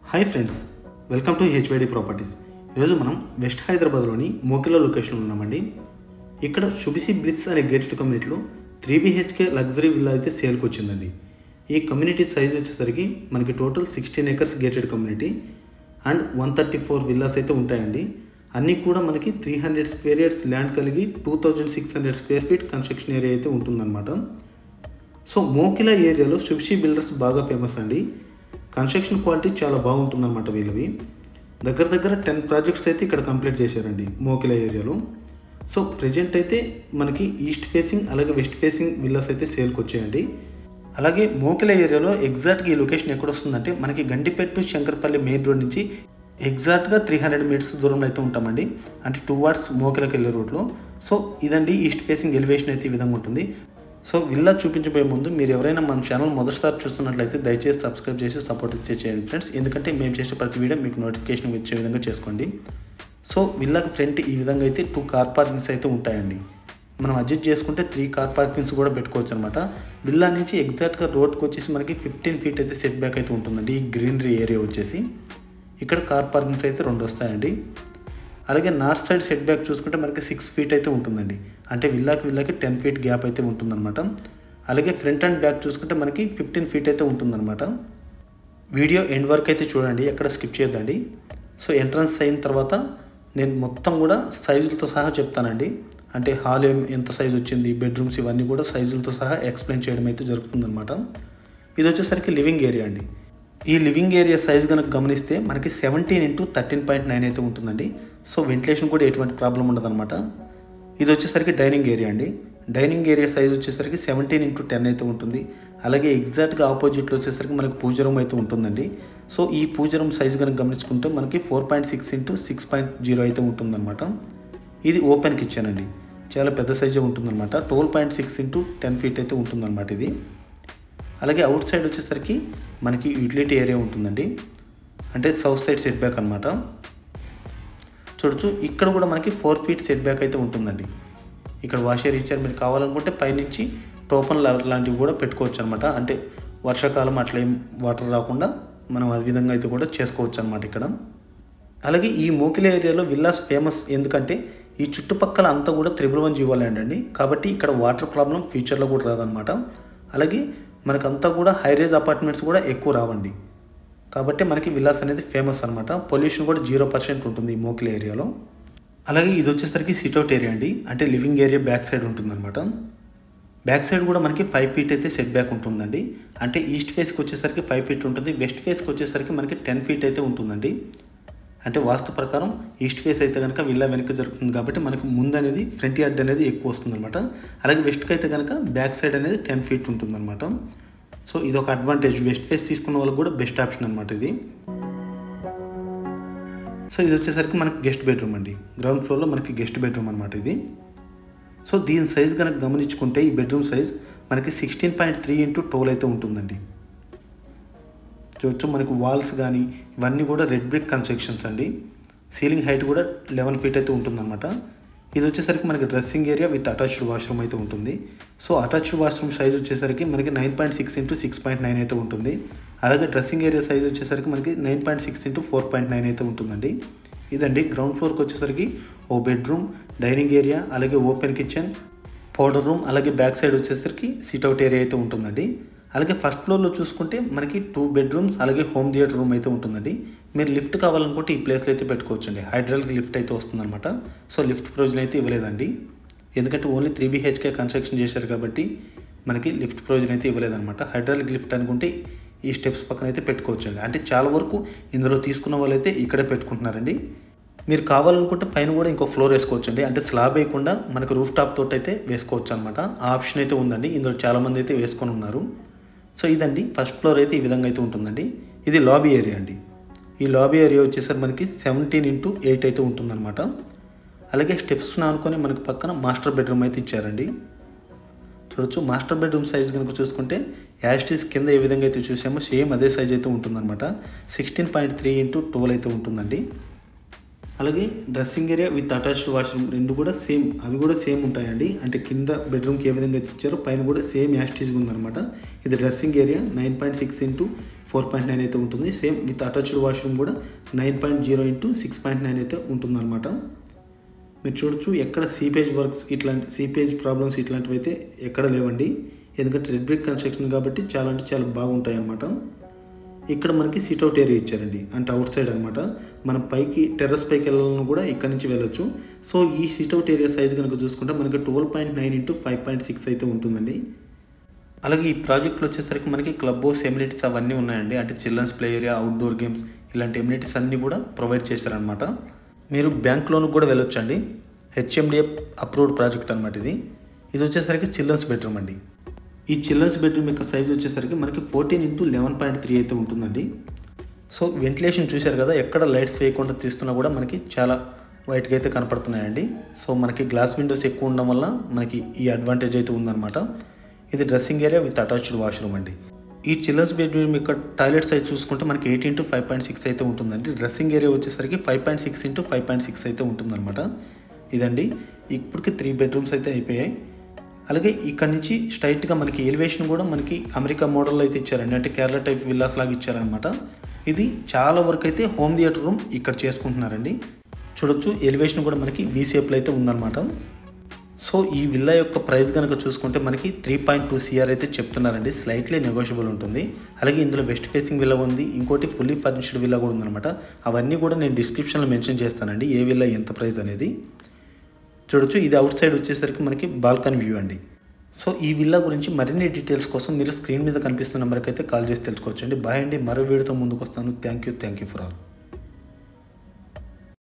Hi friends, welcome to HYD properties. ఈరోజు మనం west హైదరాబాద్లోని మోకిలా లొకేషన్లో ఉన్నామండి. ఇక్కడ శుభిసి బ్లిట్స్ అనే గేటెడ్ కమ్యూనిటీలో 3BHK లగ్జరీ విల్లా అయితే సేల్కి వచ్చిందండి. ఈ కమ్యూనిటీ సైజ్ వచ్చేసరికి మనకి total 16 acres gated community and 134 villas అయితే ఉంటాయండి. అన్నీ కూడా మనకి 300 square yards ల్యాండ్ కలిగి 2600 square feet కన్స్ట్రక్షన్ ఏరియా అయితే ఉంటుందన్నమాట. సో మోకిలా ఏరియాలో శుభిసి బిల్డర్స్ బాగా ఫేమస్ అండి. కన్స్ట్రక్షన్ క్వాలిటీ చాలా బాగుంటుందన్నమాట. వీళ్ళవి దగ్గర 10 ప్రాజెక్ట్స్ అయితే ఇక్కడ కంప్లీట్ చేశారండి మోకిలా ఏరియాలో. సో ప్రజెంట్ అయితే మనకి ఈస్ట్ ఫేసింగ్ అలాగే వెస్ట్ ఫేసింగ్ విల్లాస్ అయితే సేల్కి వచ్చాయండి. అలాగే మోకిలా ఏరియాలో ఎగ్జాక్ట్గా ఈ లొకేషన్ ఎక్కడ వస్తుందంటే మనకి Gandipet to Shankarpally main road నుంచి ఎగ్జాక్ట్గా 300 meters దూరంలో అయితే ఉంటామండి. అంటే టువార్డ్స్ మోకిలాకి వెళ్ళే రోడ్లో. సో ఇదండి ఈస్ట్ ఫేసింగ్ ఎలివేషన్ అయితే ఈ విధంగా ఉంటుంది. సో విల్లా చూపించబోయే ముందు మీరు ఎవరైనా మన ఛానల్ మొదటిసారి చూస్తున్నట్లయితే దయచేసి సబ్స్క్రైబ్ చేసి సపోర్ట్ చేయండి ఫ్రెండ్స్. ఎందుకంటే మేము చేసే ప్రతి వీడియో మీకు నోటిఫికేషన్ వచ్చే విధంగా చేసుకోండి. సో విల్లాకి ఫ్రంట్ ఈ విధంగా అయితే 2 కార్ పార్కింగ్స్ అయితే ఉంటాయండి. మనం అడ్జస్ట్ చేసుకుంటే 3 కార్ పార్కింగ్స్ కూడా పెట్టుకోవచ్చు అనమాట. విల్లా నుంచి ఎగ్జాక్ట్గా రోడ్కి వచ్చేసి మనకి 15 feet అయితే సెట్ బ్యాక్ అయితే ఉంటుందండి. ఈ గ్రీనరీ ఏరియా వచ్చేసి ఇక్కడ కార్ పార్కింగ్స్ అయితే 2 వస్తాయండి. అలాగే నార్త్ సైడ్ సెట్ బ్యాక్ చూసుకుంటే మనకి 6 feet అయితే ఉంటుందండి. అంటే విల్లాకి 10 feet గ్యాప్ అయితే ఉంటుందన్నమాట. అలాగే ఫ్రంట్ అండ్ బ్యాక్ చూసుకుంటే మనకి 15 feet అయితే ఉంటుందన్నమాట. వీడియో ఎండ్ వరకు అయితే చూడండి, ఎక్కడ స్కిప్ చేయొద్దండి. సో ఎంట్రన్స్ అయిన తర్వాత నేను మొత్తం కూడా సైజులతో సహా చెప్తానండి. అంటే హాల్ ఎంత సైజు వచ్చింది, బెడ్రూమ్స్ ఇవన్నీ కూడా సైజులతో సహా ఎక్స్ప్లెయిన్ చేయడం అయితే జరుగుతుందన్నమాట. ఇది వచ్చేసరికి లివింగ్ ఏరియా అండి. ఈ లివింగ్ ఏరియా సైజ్ కనుక గమనిస్తే మనకి 17 into 13.9 అయితే ఉంటుందండి. సో వెంటిలేషన్ కూడా ఎటువంటి ప్రాబ్లం ఉండదన్నమాట. ఇది వచ్చేసరికి డైనింగ్ ఏరియా అండి. డైనింగ్ ఏరియా సైజ్ వచ్చేసరికి 17 into 10 అయితే ఉంటుంది. అలాగే ఎగ్జాక్ట్గా ఆపోజిట్లో వచ్చేసరికి మనకి పూజ రూమ్ అయితే ఉంటుందండి. సో ఈ పూజ రూమ్ సైజ్ కనుక గమనించుకుంటే మనకి 4.6 into 6.0 అయితే ఉంటుందన్నమాట. ఇది ఓపెన్ కిచెన్ అండి. చాలా పెద్ద సైజే ఉంటుందన్నమాట. 12.6 into 10 feet అయితే ఉంటుందన్నమాట ఇది. అలాగే అవుట్ సైడ్ వచ్చేసరికి మనకి యూటిలిటీ ఏరియా ఉంటుందండి. అంటే సౌత్ సైడ్ సెట్ బ్యాక్ అనమాట. చూడొచ్చు ఇక్కడ కూడా మనకి 4 feet సెట్ బ్యాక్ అయితే ఉంటుందండి. ఇక్కడ వాషర్ ఇచ్చారు. మీరు కావాలనుకుంటే పైనుంచి టోపన్ లాంటివి కూడా పెట్టుకోవచ్చు అనమాట. అంటే వర్షాకాలం అట్లా ఏం వాటర్ రాకుండా మనం ఆ విధంగా అయితే కూడా చేసుకోవచ్చు అనమాట ఇక్కడ. అలాగే ఈ మోకిలా ఏరియాలో విల్లాస్ ఫేమస్ ఎందుకంటే ఈ చుట్టుపక్కల అంతా కూడా 111 జీవో ల్యాండ్ అండి. కాబట్టి ఇక్కడ వాటర్ ప్రాబ్లం ఫ్యూచర్లో కూడా రాదనమాట. అలాగే మనకంతా కూడా హైరేజ్ అపార్ట్మెంట్స్ కూడా ఎక్కువ రావండి. కాబట్టి మనకి విల్లాస్ అనేది ఫేమస్ అనమాట. పొల్యూషన్ కూడా 0% ఉంటుంది ఈ మోకిలా ఏరియాలో. అలాగే ఇది వచ్చేసరికి సిట్అవుట్ ఏరియా అండి. అంటే లివింగ్ ఏరియా బ్యాక్ సైడ్ ఉంటుందన్నమాట. బ్యాక్ సైడ్ కూడా మనకి 5 feet అయితే సెట్ బ్యాక్ ఉంటుందండి. అంటే ఈస్ట్ ఫేస్కి వచ్చేసరికి 5 feet ఉంటుంది. వెస్ట్ ఫేస్కి వచ్చేసరికి మనకి 10 feet అయితే ఉంటుందండి. అంటే వాస్తు ప్రకారం ఈస్ట్ ఫేస్ అయితే కనుక విల్లా వెనక జరుగుతుంది కాబట్టి మనకి ముందు అనేది ఫ్రంట్ యార్డ్ అనేది ఎక్కువ వస్తుందన్నమాట. అలాగే వెస్ట్కి అయితే కనుక బ్యాక్ సైడ్ అనేది 10 feet ఉంటుందన్నమాట. సో ఇది ఒక అడ్వాంటేజ్. వెస్ట్ ఫేస్ తీసుకున్న వాళ్ళకి కూడా బెస్ట్ ఆప్షన్ అనమాట ఇది. సో ఇది వచ్చేసరికి మనకి గెస్ట్ బెడ్రూమ్ అండి. గ్రౌండ్ ఫ్లోర్లో మనకి గెస్ట్ బెడ్రూమ్ అనమాట ఇది. సో దీని సైజ్ కనుక గమనించుకుంటే ఈ బెడ్రూమ్ సైజ్ మనకి 16.3 into 12 అయితే ఉంటుందండి. చూడొచ్చు మనకు వాల్స్ కానీ ఇవన్నీ కూడా రెడ్ బ్రిక్ కన్స్ట్రక్షన్స్ అండి. సీలింగ్ హైట్ కూడా 11 feet అయితే ఉంటుందన్నమాట. ఇది వచ్చేసరికి మనకి dressing area with attached washroom అయితే ఉంటుంది. సో అటాచ్డ్ వాష్రూమ్ సైజ్ వచ్చేసరికి మనకి 9.6 into 6.9 అయితే ఉంటుంది. అలాగే డ్రెస్సింగ్ ఏరియా సైజ్ వచ్చేసరికి మనకి 9.6 into 4.9 అయితే ఉంటుందండి. ఇదండి గ్రౌండ్ ఫ్లోర్కి వచ్చేసరికి ఓ బెడ్రూమ్, డైనింగ్ ఏరియా, అలాగే ఓపెన్ కిచెన్, పౌడర్ రూమ్, అలాగే బ్యాక్ సైడ్ వచ్చేసరికి సిట్అవుట్ ఏరియా అయితే ఉంటుందండి. అలాగే ఫస్ట్ ఫ్లోర్లో చూసుకుంటే మనకి 2 bedrooms అలాగే హోమ్ థియేటర్ రూమ్ అయితే ఉంటుందండి. మీరు లిఫ్ట్ కావాలనుకుంటే ఈ ప్లేస్లో అయితే పెట్టుకోవచ్చండి. హైడ్రాలిక్ లిఫ్ట్ అయితే వస్తుందన్నమాట. సో లిఫ్ట్ ప్రొవిజన్ అయితే ఇవ్వలేదండి. ఎందుకంటే ఓన్లీ 3BHK కన్స్ట్రక్షన్ చేశారు కాబట్టి మనకి లిఫ్ట్ ప్రొవిజన్ అయితే ఇవ్వలేదన్నమాట. హైడ్రాలిక్ లిఫ్ట్ అనుకుంటే ఈ స్టెప్స్ పక్కన అయితే పెట్టుకోవచ్చండి. అంటే చాలా వరకు ఇందులో తీసుకున్న వాళ్ళైతే ఇక్కడే పెట్టుకుంటున్నారండి. మీరు కావాలనుకుంటే పైన కూడా ఇంకో ఫ్లోర్ వేసుకోవచ్చండి. అంటే స్లాబ్ వేయకుండా మనకు రూఫ్ టాప్ తోటి అయితే వేసుకోవచ్చు అనమాట. ఆ ఆప్షన్ అయితే ఉందండి. ఇందులో చాలామంది అయితే వేసుకొని ఉన్నారు. సో ఇదండి ఫస్ట్ ఫ్లోర్ అయితే ఈ విధంగా అయితే ఉంటుందండి. ఇది లాబీ ఏరియా అండి. ఈ లాబీ ఏరియా వచ్చేసరికి మనకి 17 into 8 అయితే ఉంటుందన్నమాట. అలాగే స్టెప్స్ అనుకొని మనకి పక్కన మాస్టర్ బెడ్రూమ్ అయితే ఇచ్చారండి. చూడొచ్చు మాస్టర్ బెడ్రూమ్ సైజ్ కనుక చూసుకుంటే యాస్టీస్ కింద ఏ విధంగా అయితే చూసామో సేమ్ అదే సైజ్ అయితే ఉంటుందన్నమాట. 16.3 into 12 అయితే ఉంటుందండి. అలాగే dressing area with attached washroom రెండు కూడా సేమ్, అవి కూడా సేమ్ ఉంటాయండి. అంటే కింద బెడ్రూమ్కి ఏ విధంగా ఇచ్చారో పైన కూడా సేమ్ యాస్టీజ్గా ఉందన్నమాట. ఇది డ్రెస్సింగ్ ఏరియా 9.6 ఇంటూ 4.9 అయితే ఉంటుంది. సేమ్ విత్ అటాచ్డ్ వాష్రూమ్ కూడా 9.0 ఇంటూ 6.9 అయితే ఉంటుందన్నమాట. మీరు చూడొచ్చు ఎక్కడ సీపేజ్ వర్క్స్ ఇట్లాంటి సీపేజ్ ప్రాబ్లమ్స్ ఇట్లాంటివి అయితే ఎక్కడ లేవండి. ఎందుకంటే రెడ్ బ్రిక్ కన్స్ట్రక్షన్ కాబట్టి చాలా అంటే చాలా బాగుంటాయి అన్నమాట. ఇక్కడ మనకి సిట్అవుట్ ఏరియా ఇచ్చారండి, అంటే అవుట్ సైడ్ అనమాట. మనం పైకి టెర్రస్ పైకి వెళ్ళాలని కూడా ఇక్కడ నుంచి వెళ్ళొచ్చు. సో ఈ సిట్అవుట్ ఏరియా సైజ్ కనుక చూసుకుంటే మనకి 12.9 ఇంటూ 5.6 అయితే ఉంటుందండి. అలాగే ఈ ప్రాజెక్ట్లో వచ్చేసరికి మనకి క్లబ్ హౌస్ ఎమ్యూనిటీస్ అవన్నీ ఉన్నాయండి. అంటే children's play area, outdoor games ఇలాంటి ఎమ్యూనిటీస్ అన్నీ కూడా ప్రొవైడ్ చేశారనమాట. మీరు బ్యాంక్ లోన్ కూడా వెళ్ళొచ్చు అండి. హెచ్ఎండిఏ అప్రూవ్డ్ ప్రాజెక్ట్ అనమాట ఇది వచ్చేసరికి చిల్డ్రన్స్ బెడ్రూమ్ అండి. ఈ చిల్డ్రన్స్ బెడ్రూమ్ యొక్క సైజ్ వచ్చేసరికి మనకి 14 ఇంటూ 11.3 అయితే ఉంటుందండి. సో వెంటిలేషన్ చూశారు కదా, ఎక్కడ లైట్స్ వేయకుండా తీస్తున్నా కూడా మనకి చాలా వైట్గా అయితే కనపడుతున్నాయండి. సో మనకి గ్లాస్ విండోస్ ఎక్కువ ఉండడం వల్ల మనకి ఈ అడ్వాంటేజ్ అయితే ఉందన్నమాట. ఇది dressing area with attached washroom అండి. ఈ చిల్డ్రన్స్ బెడ్రూమ్ యొక్క టాయిలెట్ సైజ్ చూసుకుంటే మనకి 8 ఇంటూ 5.6 అయితే ఉంటుందండి. డ్రెస్సింగ్ ఏరియా వచ్చేసరికి 5.6 ఇంటూ 5.6 అయితే ఉంటుందన్నమాట. ఇదండి, ఇప్పటికి 3 బెడ్రూమ్స్ అయితే అయిపోయాయి. అలాగే ఇక్కడ నుంచి స్ట్రైట్గా మనకి ఎలివేషన్ కూడా మనకి అమెరికా మోడల్లో అయితే ఇచ్చారండి. అంటే కేరళ టైప్ విల్లాస్ లాగా ఇచ్చారనమాట. ఇది చాలా వరకు అయితే హోమ్ థియేటర్ రూమ్ ఇక్కడ చేసుకుంటున్నారండి. చూడొచ్చు ఎలివేషన్ కూడా మనకి వీ షేప్లో అయితే ఉందన్నమాట. సో ఈ విల్లా యొక్క ప్రైస్ కనుక చూసుకుంటే మనకి 3.2 CR అయితే చెప్తున్నారండి. స్లైట్లీ నెగోషియబుల్ ఉంటుంది. అలాగే ఇందులో వెస్ట్ ఫేసింగ్ విల్లా ఉంది, ఇంకోటి ఫుల్లీ ఫర్నిష్డ్ విల్లా కూడా ఉందన్నమాట. అవన్నీ కూడా నేను డిస్క్రిప్షన్లో మెన్షన్ చేస్తానండి, ఏ విల్లా ఎంత ప్రైస్ అనేది. చూడొచ్చు ఇది అవుట్ సైడ్ వచ్చేసరికి మనకి బాల్కనీ వ్యూ అండి. సో ఈ విల్లా గురించి మరిన్ని డీటెయిల్స్ కోసం మీరు స్క్రీన్ మీద కనిపిస్తున్న నెంబర్కి అయితే కాల్ చేసి తెలుసుకోవచ్చండి. బాయ్ అండి, మరో వీడియోతో ముందుకు వస్తాను. Thank you for all.